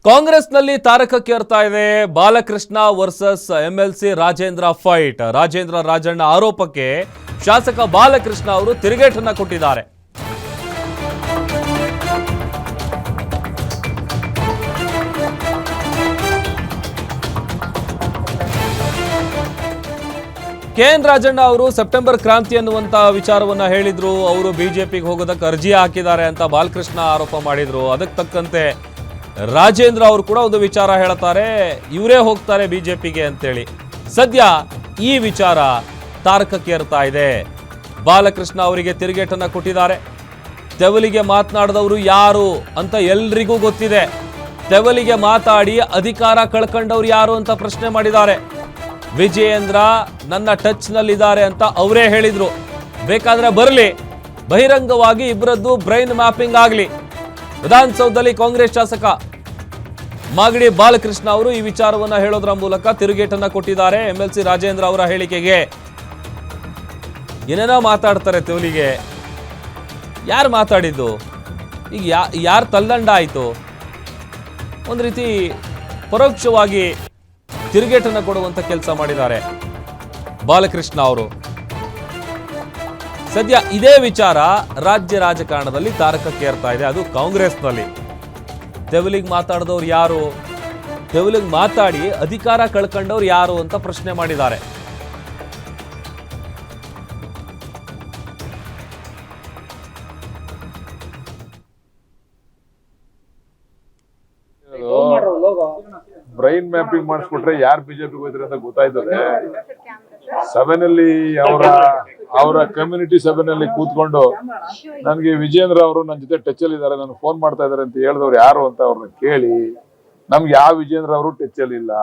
ಕಾಂಗ್ರೆಸ್ನಲ್ಲಿ ತಾರಕಕ್ಕೇರ್ತಾ ಇದೆ Balakrishna versus MLC Rajendra fight. Rajendra Rajanna ಆರೋಪಕ್ಕೆ ಶಾಸಕ ಬಾಲಕೃಷ್ಣ ಅವರು ತಿರುಗೇಟನ್ನ ಕೊಟ್ಟಿದ್ದಾರೆ. ಕೆಎನ್ ರಾಜಣ್ಣ ಅವರು ಸೆಪ್ಟೆಂಬರ್ ಕ್ರಾಂತಿ ಅನ್ನುವಂತ ವಿಚಾರವನ್ನ ಹೇಳಿದ್ರು. ಅವರು ಬಿಜೆಪಿಗೆ ಹೋಗೋದಕ್ಕೆ ಅರ್ಜಿ ಹಾಕಿದ್ದಾರೆ ಅಂತ ಬಾಲಕೃಷ್ಣ ಆರೋಪ ಮಾಡಿದ್ರು. ಅದಕ್ಕೆ ತಕ್ಕಂತೆ ರಾಜೇಂದ್ರ ಅವರು ಕೂಡ ಒಂದು ವಿಚಾರ ಹೇಳ್ತಾರೆ, ಇವರೇ ಹೋಗ್ತಾರೆ ಬಿಜೆಪಿಗೆ ಅಂತೇಳಿ. ಸದ್ಯ ಈ ವಿಚಾರ ತಾರಕಕ್ಕೇರ್ತಾ ಇದೆ. ಬಾಲಕೃಷ್ಣ ಅವರಿಗೆ ತಿರುಗೇಟನ್ನ ಕೊಟ್ಟಿದ್ದಾರೆ. ತೆವಲಿಗೆ ಮಾತನಾಡಿದವರು ಯಾರು ಅಂತ ಎಲ್ರಿಗೂ ಗೊತ್ತಿದೆ. ತೆವಲಿಗೆ ಮಾತಾಡಿ ಅಧಿಕಾರ ಕಳ್ಕೊಂಡವ್ರು ಯಾರು ಅಂತ ಪ್ರಶ್ನೆ ಮಾಡಿದ್ದಾರೆ. ವಿಜಯೇಂದ್ರ ನನ್ನ ಟಚ್ ನಲ್ಲಿದ್ದಾರೆ ಅಂತ ಅವರೇ ಹೇಳಿದ್ರು. ಬೇಕಾದ್ರೆ ಬರಲಿ, ಬಹಿರಂಗವಾಗಿ ಇಬ್ಬರದ್ದು ಬ್ರೈನ್ ಮ್ಯಾಪಿಂಗ್ ಆಗಲಿ. ವಿಧಾನಸೌಧದಲ್ಲಿ ಕಾಂಗ್ರೆಸ್ ಶಾಸಕ ಮಾಗಡಿ ಬಾಲಕೃಷ್ಣ ಅವರು ಈ ವಿಚಾರವನ್ನ ಹೇಳೋದ್ರ ಮೂಲಕ ತಿರುಗೇಟನ್ನ ಕೊಟ್ಟಿದ್ದಾರೆ ಎಂಎಲ್ಸಿ ರಾಜೇಂದ್ರ ಅವರ ಹೇಳಿಕೆಗೆ. ಏನೇನೋ ಮಾತಾಡ್ತಾರೆ ತೆವಲಿಗೆ. ಯಾರು ಮಾತಾಡಿದ್ದು? ಈಗ ಯಾರು ತಲ್ಲಂಡ ಆಯಿತು? ಒಂದು ರೀತಿ ಪರೋಕ್ಷವಾಗಿ ತಿರುಗೇಟನ್ನ ಕೊಡುವಂತ ಕೆಲಸ ಮಾಡಿದ್ದಾರೆ ಬಾಲಕೃಷ್ಣ ಅವರು. ಸದ್ಯ ಇದೇ ವಿಚಾರ ರಾಜ್ಯ ರಾಜಕಾರಣದಲ್ಲಿ ತಾರಕಕ್ಕೇರ್ತಾ ಇದೆ, ಅದು ಕಾಂಗ್ರೆಸ್ನಲ್ಲಿ. ತೆವಲಿಗೆ ಮಾತಾಡಿದವ್ರು ಯಾರು, ತೆವಲಿಗೆ ಮಾತಾಡಿ ಅಧಿಕಾರ ಕಳ್ಕೊಂಡವ್ರು ಯಾರು ಅಂತ ಪ್ರಶ್ನೆ ಮಾಡಿದ್ದಾರೆ. ಬ್ರೈನ್ ಮ್ಯಾಪಿಂಗ್ ಮಾಡಿಸ್ಬಿಟ್ರೆ ಯಾರು ಬಿಜೆಪಿಗೆ ಹೋಯ್ತಾರೆ ಅಂತ ಗೊತ್ತಾಯ್ತದೆ. ಸಭೆನಲ್ಲಿ ಅವರ ಕಮ್ಯುನಿಟಿ ಸಭೆನಲ್ಲಿ ಕೂತ್ಕೊಂಡು ನನ್ಗೆ ವಿಜೇಂದ್ರ ಅವರು ನನ್ನ ಜೊತೆ ಟಚ್ ಅಲ್ಲಿ ಇದ್ದಾರೆ, ನನಗೆ ಫೋನ್ ಮಾಡ್ತಾ ಇದಾರೆ ಅಂತ ಹೇಳಿದವ್ರು ಯಾರು ಅಂತ ಅವ್ರನ್ನ ಕೇಳಿ, ನಮ್ಗೆ ಯಾವ ವಿಜೇಂದ್ರ ಅವರು ಟಚ್ ಅಲ್ಲಿ ಇಲ್ಲ,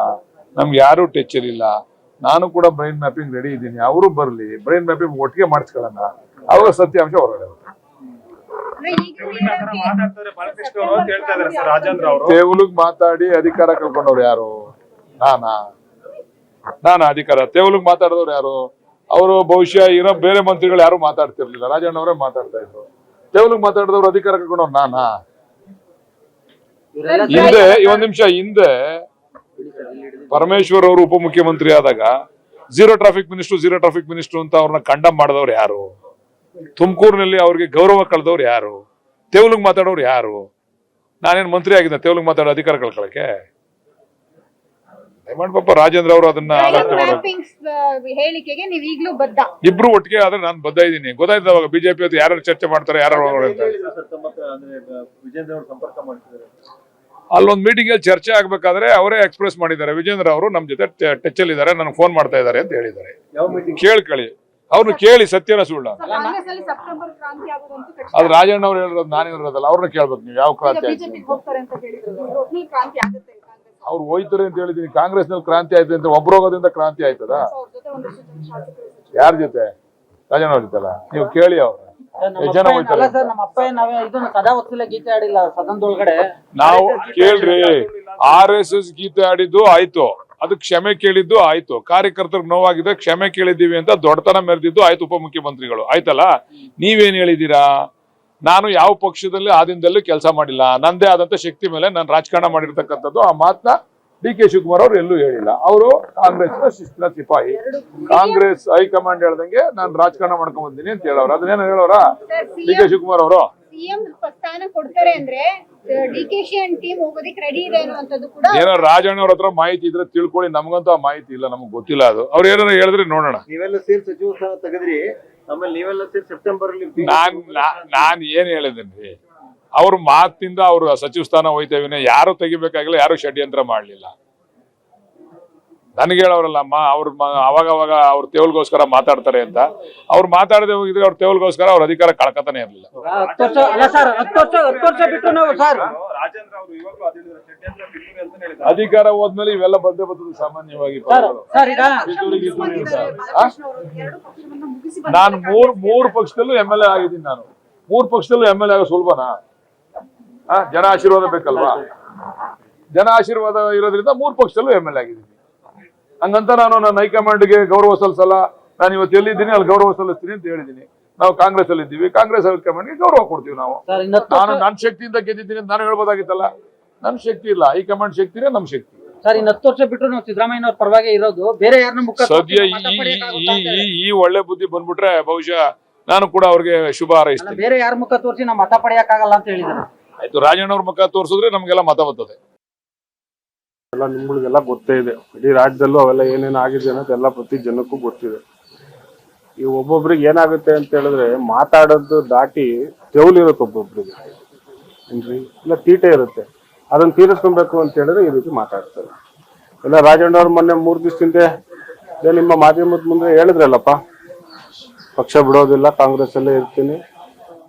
ನಮ್ಗೆ ಯಾರು ಟಚ್ ಅಲ್ಲಿ ಇಲ್ಲ. ನಾನು ಕೂಡ ಬ್ರೈನ್ ಮ್ಯಾಪಿಂಗ್ ರೆಡಿ ಇದ್ದೀನಿ, ಅವರು ಬರ್ಲಿ, ಬ್ರೈನ್ ಮ್ಯಾಪಿಂಗ್ ಒಟ್ಟಿಗೆ ಮಾಡಿಸ್ಕೊಳ್ಳೋಣ, ಅವಾಗ ಸತ್ಯಾಂಶ ಹೊರಗಡೆ. ತೇವಲಿಗೆ ಮಾತಾಡಿ ಅಧಿಕಾರ ಕಳ್ಕೊಂಡವ್ರು ಯಾರು? ನಾನಾ ಅಧಿಕಾರ? ತೇವಲಿಗೆ ಮಾತಾಡಿದವ್ರು ಯಾರು? ಅವರು ಬಹುಶಃ ಇರೋ ಬೇರೆ ಮಂತ್ರಿಗಳು ಯಾರು ಮಾತಾಡ್ತಿರ್ಲಿಲ್ಲ, ರಾಜಣ್ಣ ಅವರೇ ಮಾತಾಡ್ತಾ ಇದ್ರು. ತೇವಲಿಗೆ ಮಾತಾಡಿದವ್ರು ಅಧಿಕಾರ ಕಳ್ಕೊಂಡವ್ರು ನಾನಾ? ಹಿಂದೆ ಒಂದ್ ನಿಮಿಷ ಹಿಂದೆ ಪರಮೇಶ್ವರ್ ಅವರು ಉಪಮುಖ್ಯಮಂತ್ರಿ ಆದಾಗ ಝೀರೋ ಟ್ರಾಫಿಕ್ ಮಿನಿಸ್ಟರ್ ಅಂತ ಅವ್ರನ್ನ ಕಂಡಮ್ ಮಾಡಿದವ್ರು ಯಾರು? ತುಮಕೂರಿನಲ್ಲಿ ಅವ್ರಿಗೆ ಗೌರವ ಕಳೆದವ್ರು ಯಾರು? ತೇವಲಿಗೆ ಮಾತಾಡೋರು ಯಾರು? ನಾನೇನ್ ಮಂತ್ರಿ ಆಗಿದ್ದೆ ತೇವಲಿಗೆ ಮಾತಾಡೋ ಅಧಿಕಾರ ಕಳ್ಕೊಳಕ್ಕೆ? ಪಾಪ ರಾಜೇಂದ್ರ ಅವರು ಅದನ್ನ ಹೇಳಿಕೆಗೆ ನೀವು ಈಗಲೂ ಬದ್ಧ? ಇಬ್ರು ಒಟ್ಟಿಗೆ ಆದ್ರೆ ನಾನು ಬದ್ಧ ಇದ್ದೀನಿ. ಗೊತ್ತಾಯ್ತು ಅವಾಗ ಬಿಜೆಪಿ ಅದು ಯಾರು ಚರ್ಚೆ ಮಾಡ್ತಾರೆ, ಯಾರು ಅಲ್ಲೊಂದ್ ಮೀಟಿಂಗ್ ಅಲ್ಲಿ ಚರ್ಚೆ ಆಗ್ಬೇಕಾದ್ರೆ ಅವರೇ ಎಕ್ಸ್ಪ್ರೆಸ್ ಮಾಡಿದ್ದಾರೆ, ವಿಜೇಂದ್ರ ಅವರು ನಮ್ ಜೊತೆ ಟಚ್ ಅಲ್ಲಿ ಇದ್ದಾರೆ, ನನಗೆ ಫೋನ್ ಮಾಡ್ತಾ ಇದ್ದಾರೆ ಅಂತ ಹೇಳಿದ್ದಾರೆ. ಕೇಳ್ಕೊಳ್ಳಿ, ಅವ್ರನ್ನ ಕೇಳಿ, ಸತ್ಯನ ಸುಳ್ಳ ಅದು ರಾಜಣ್ಣ ಅವ್ರು ಹೇಳಿರೋದು, ನಾನು ಹೇಳಿರೋದಲ್ಲ, ಅವ್ರನ್ನ ಕೇಳ್ಬೇಕು ನೀವು. ಯಾವ ಕ್ರಾಂತಿ ಅವ್ರು ಹೋಯ್ತಾರೆ ಅಂತ ಹೇಳಿದೀನಿ. ಕಾಂಗ್ರೆಸ್ ನಲ್ಲಿ ಕ್ರಾಂತಿ ಆಯ್ತು ಅಂತ ಒಬ್ರೋಗೋದ್ರಿಂದ ಕ್ರಾಂತಿ ಆಯ್ತದ? ಯಾರ ಜೊತೆ? ರಾಜಣ್ಣ ಅವ್ರ ಜೊತೆಲ್ಲ ನೀವು ಕೇಳಿ. ಅವ್ರ ಜನ ಹೋಯ್ತಾರೆ. ನಾವು ಕೇಳ್ರಿ, RSS ಗೀತೆ ಆಡಿದ್ದು ಆಯ್ತು, ಅದು ಕ್ಷಮೆ ಕೇಳಿದ್ದು ಆಯ್ತು, ಕಾರ್ಯಕರ್ತರಿಗೆ ನೋವಾಗಿದೆ ಕ್ಷಮೆ ಕೇಳಿದ್ದೀವಿ ಅಂತ ದೊಡ್ಡತನ ಮೆರೆದಿದ್ದು ಆಯ್ತು ಉಪಮುಖ್ಯಮಂತ್ರಿಗಳು, ಆಯ್ತಲ್ಲ. ನೀವೇನ್ ಹೇಳಿದೀರಾ? ನಾನು ಯಾವ ಪಕ್ಷದಲ್ಲಿ ಆದಿನದಲ್ಲೂ ಕೆಲಸ ಮಾಡಿಲ್ಲ, ನಂದೇ ಆದಂತ ಶಕ್ತಿ ಮೇಲೆ ನಾನು ರಾಜಕಾರಣ ಮಾಡಿರ್ತಕ್ಕಂಥದ್ದು. ಆ ಮಾತನ್ನ DK ಶಿವಕುಮಾರ್ ಅವ್ರು ಎಲ್ಲೂ ಹೇಳಿಲ್ಲ. ಅವರು ಕಾಂಗ್ರೆಸ್ನ ಶಿಸ್ತಿನ ಸಿಪಾಯಿ, ಕಾಂಗ್ರೆಸ್ ಹೈಕಮಾಂಡ್ ಹೇಳ್ದಂಗೆ ನಾನು ರಾಜಕಾರಣ ಮಾಡ್ಕೊಂಡ್ ಬಂದಿನಿ ಅಂತ ಹೇಳೋರು. ಅದನ್ನೇನು ಹೇಳೋರ DK ಶಿವಕುಮಾರ್ ಅವರು? ಏನೋ ರಾಜಣ್ಣ ಅವ್ರ ಹತ್ರ ಮಾಹಿತಿ ಇದ್ರೆ ತಿಳ್ಕೊಳ್ಳಿ, ನಮ್ಗಂತೂ ಆ ಮಾಹಿತಿ ಇಲ್ಲ, ನಮಗ್ ಗೊತ್ತಿಲ್ಲ. ಅದು ಅವ್ರು ಏನಾರ ಹೇಳಿದ್ರೆ ನೋಡೋಣ. ನೀವೆಲ್ಲ ಸೇರಿ ಸಚಿವ ಸ್ಥಾನ ತೆಗೆದ್ರಿ, ಆಮೇಲೆ ನೀವೆಲ್ಲ ಸೇರಿ ಸೆಪ್ಟೆಂಬರ್ ಅಲ್ಲಿ ನಾನ್ ಏನ್ ಹೇಳಿದೇನ್ರಿ, ಅವ್ರ ಮಾತಿಂದ ಅವ್ರು ಸಚಿವ ಸ್ಥಾನ ಹೋಯ್ತೇವಿನ ಯಾರು ತೆಗಿಬೇಕಾಗಿಲ್ಲ, ಯಾರು ಷಡ್ಯಂತ್ರ ಮಾಡ್ಲಿಲ್ಲ. ನನ್ಗೆ ಹೇಳೋರಲ್ಲಮ್ಮ, ಅವ್ರ ಅವಾಗ ಅವ್ರ ತೇವಲ್ಗೋಸ್ಕರ ಮಾತಾಡ್ತಾರೆ ಅಂತ. ಅವ್ರು ಮಾತಾಡದೆ ಹೋಗಿದ್ರೆ ಅವ್ರ ತೇವಲ್ಗೋಸ್ಕರ ಅವ್ರ ಅಧಿಕಾರ ಕಳ್ಕತಾನೆ ಇರ್ಲಿಲ್ಲ. ಅಧಿಕಾರ ಹೋದ್ಮೇಲೆ ಇವೆಲ್ಲ ಬಂದೇ ಬರ್ತದೆ ಸಾಮಾನ್ಯವಾಗಿ. ನಾನು ಮೂರು ಪಕ್ಷದಲ್ಲೂ MLA ಆಗಿದ್ದೀನಿ. ನಾನು 3 ಪಕ್ಷದಲ್ಲೂ MLA ಆಗೋ ಸುಲಭನಾ? ಜನ ಆಶೀರ್ವಾದ ಬೇಕಲ್ವಾ? ಜನ ಆಶೀರ್ವಾದ ಇರೋದ್ರಿಂದ 3 ಪಕ್ಷದಲ್ಲೂ MLA ಆಗಿದ್ದೀನಿ. ಹಂಗಂತ ನಾನು ನನ್ನ ಹೈಕಮಾಂಡ್ಗೆ ಗೌರವ ಸಲ್ಲಿಸಲ್ಲ, ನಾನು ಇವತ್ತು ಎಲ್ಲಿದ್ದೀನಿ ಅಲ್ಲಿ ಗೌರವ ಸಲ್ಲಿಸ್ತೀನಿ ಅಂತ ಹೇಳಿದ್ದೀನಿ. ನಾವು ಕಾಂಗ್ರೆಸ್ ಅಲ್ಲಿ ಇದ್ದೀವಿ, ಕಾಂಗ್ರೆಸ್ ಹೈಕಮಾಂಡ್ಗೆ ಗೌರವ ಕೊಡ್ತೀವಿ ನಾವು. ನಾನು ನನ್ನ ಶಕ್ತಿಯಿಂದ ಗೆದ್ದಿದ್ದೀನಿ ಅಂತ ನಾನು ಹೇಳ್ಬೋದಾಗಿತ್ತಲ್ಲ. ನಮ್ ಶಕ್ತಿ ಇಲ್ಲ, ಹೈಕಮಾಂಡ್ ಶಕ್ತಿನೇ ನಮ್ ಶಕ್ತಿ. ಸರ್ ಇನ್ನು 10 ವರ್ಷ ಬಿಟ್ಟರು ನಾವು ಸಿದ್ದರಾಮಯ್ಯ ಅವ್ರ ಪರವಾಗಿ ಇರೋದು, ಬೇರೆ ಯಾರನ್ನ ಮುಖ ಸದ್ಯ ಈ ಒಳ್ಳೆ ಬುದ್ಧಿ ಬಂದ್ಬಿಟ್ರೆ ಬಹುಶಃ ನಾನು ಕೂಡ ಅವ್ರಿಗೆ ಶುಭ ಹಾರೈಸ್ತೇನೆ. ಬೇರೆ ಯಾರ ಮುಖ ತೋರಿಸಿ ನಾವು ಮತ ಪಡೆಯಕ್ಕಾಗಲ್ಲ ಅಂತ ಹೇಳಿದ್ದಾರೆ. ಆಯ್ತು, ರಾಜಣ್ಣ ಅವ್ರ ಮುಖ ತೋರಿಸಿದ್ರೆ ನಮ್ಗೆಲ್ಲ ಮತ ಬರ್ತದೆ. ಎಲ್ಲ ನಿಮ್ಗಳಿಗೆಲ್ಲ ಗೊತ್ತೇ ಇದೆ, ಇಡೀ ರಾಜ್ಯದಲ್ಲೂ ಅವೆಲ್ಲ ಏನೇನು ಆಗಿದೆ ಅನ್ನೋದೆಲ್ಲ ಪ್ರತಿ ಜನಕ್ಕೂ ಗೊತ್ತಿದೆ. ಈ ಒಬ್ಬೊಬ್ರಿಗೆ ಏನಾಗುತ್ತೆ ಅಂತ ಹೇಳಿದ್ರೆ ಮಾತಾಡೋದು ದಾಟಿ ತೆವಲಿರುತ್ತೆ ಒಬ್ಬೊಬ್ರಿಗೆ, ಏನ್ರಿ ಇಲ್ಲ ತೀಟೆ ಇರುತ್ತೆ, ಅದನ್ನ ತೀರಿಸ್ಕೊಬೇಕು ಅಂತ ಹೇಳಿದ್ರೆ ಈ ರೀತಿ ಮಾತಾಡ್ತಾರೆ. ಎಲ್ಲ ರಾಜಣ್ಣ ಅವ್ರು ಮೊನ್ನೆ 3 ದಿವಸದಿಂದ ನಿಮ್ಮ ಮಾಧ್ಯಮದ ಮುಂದೆ ಹೇಳಿದ್ರಲ್ಲಪ್ಪ, ಪಕ್ಷ ಬಿಡೋದಿಲ್ಲ, ಕಾಂಗ್ರೆಸ್ ಅಲ್ಲೇ ಇರ್ತೀನಿ,